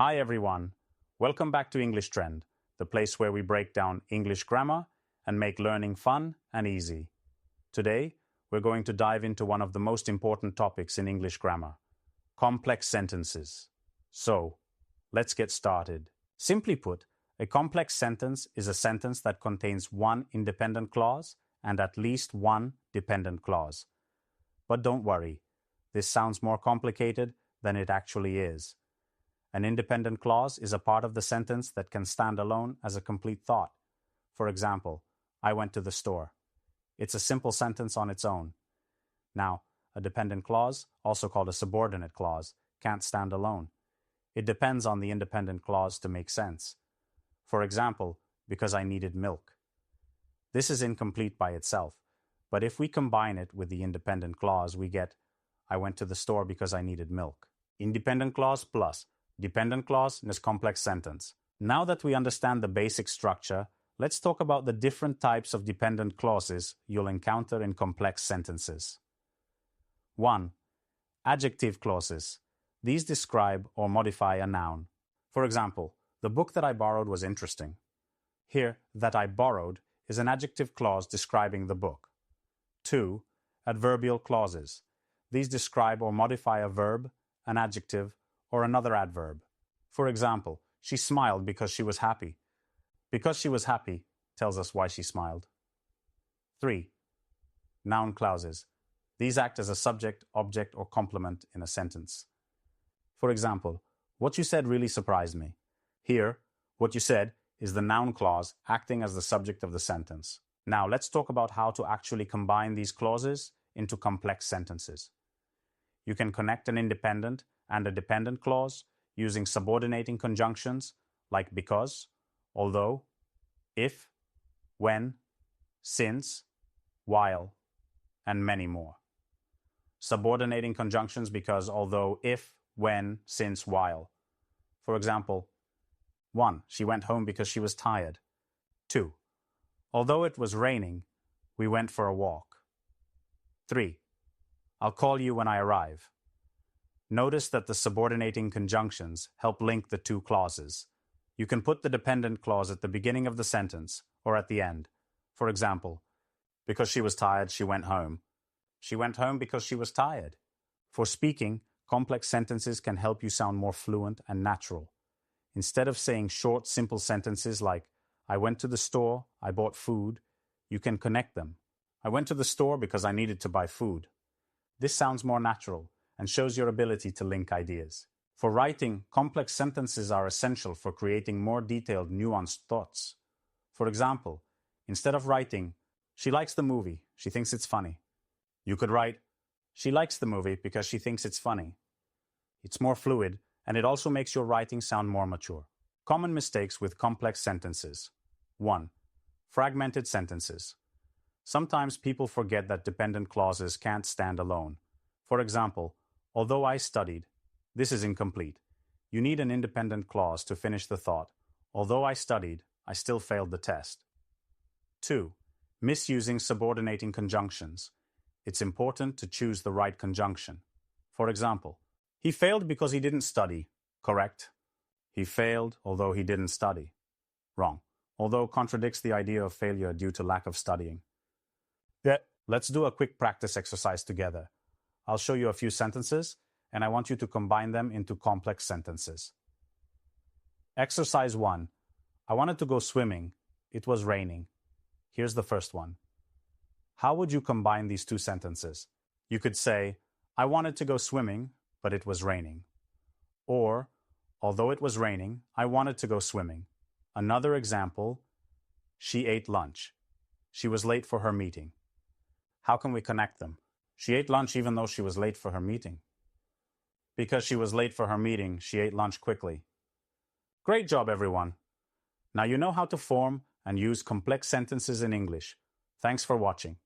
Hi everyone, welcome back to English Trend, the place where we break down English grammar and make learning fun and easy. Today, we're going to dive into one of the most important topics in English grammar, complex sentences. So, let's get started. Simply put, a complex sentence is a sentence that contains one independent clause and at least one dependent clause. But don't worry, this sounds more complicated than it actually is. An independent clause is a part of the sentence that can stand alone as a complete thought. For example, I went to the store. It's a simple sentence on its own. Now, a dependent clause, also called a subordinate clause, can't stand alone. It depends on the independent clause to make sense. For example, because I needed milk. This is incomplete by itself, but if we combine it with the independent clause, we get, I went to the store because I needed milk. Independent clause plus dependent clause in this complex sentence. Now that we understand the basic structure, let's talk about the different types of dependent clauses you'll encounter in complex sentences. 1. Adjective clauses. These describe or modify a noun. For example, the book that I borrowed was interesting. Here, that I borrowed is an adjective clause describing the book. 2. Adverbial clauses. These describe or modify a verb, an adjective, or another adverb. For example, she smiled because she was happy. Because she was happy tells us why she smiled. 3. Noun clauses. These act as a subject, object, or complement in a sentence. For example, what you said really surprised me. Here, what you said is the noun clause acting as the subject of the sentence. Now, let's talk about how to actually combine these clauses into complex sentences. You can connect an independent and a dependent clause using subordinating conjunctions like because, although, if, when, since, while, and many more. Subordinating conjunctions because, although, if, when, since, while. For example, 1. She went home because she was tired. 2. Although it was raining, we went for a walk. 3. I'll call you when I arrive. Notice that the subordinating conjunctions help link the two clauses. You can put the dependent clause at the beginning of the sentence or at the end. For example, because she was tired, she went home. She went home because she was tired. For speaking, complex sentences can help you sound more fluent and natural. Instead of saying short, simple sentences like, I went to the store, I bought food, you can connect them. I went to the store because I needed to buy food. This sounds more natural and shows your ability to link ideas. For writing, complex sentences are essential for creating more detailed, nuanced thoughts. For example, instead of writing, she likes the movie, she thinks it's funny. You could write, she likes the movie because she thinks it's funny. It's more fluid, and it also makes your writing sound more mature. Common mistakes with complex sentences. 1. Fragmented sentences. Sometimes people forget that dependent clauses can't stand alone. For example, although I studied, this is incomplete. You need an independent clause to finish the thought. Although I studied, I still failed the test. 2. Misusing subordinating conjunctions. It's important to choose the right conjunction. For example, he failed because he didn't study. Correct. He failed although he didn't study. Wrong. Although contradicts the idea of failure due to lack of studying. Let's do a quick practice exercise together. I'll show you a few sentences, and I want you to combine them into complex sentences. Exercise 1. I wanted to go swimming. It was raining. Here's the first one. How would you combine these two sentences? You could say, I wanted to go swimming, but it was raining. Or, although it was raining, I wanted to go swimming. Another example, she ate lunch. She was late for her meeting. How can we connect them? She ate lunch even though she was late for her meeting. Because she was late for her meeting, she ate lunch quickly. Great job, everyone. Now you know how to form and use complex sentences in English. Thanks for watching.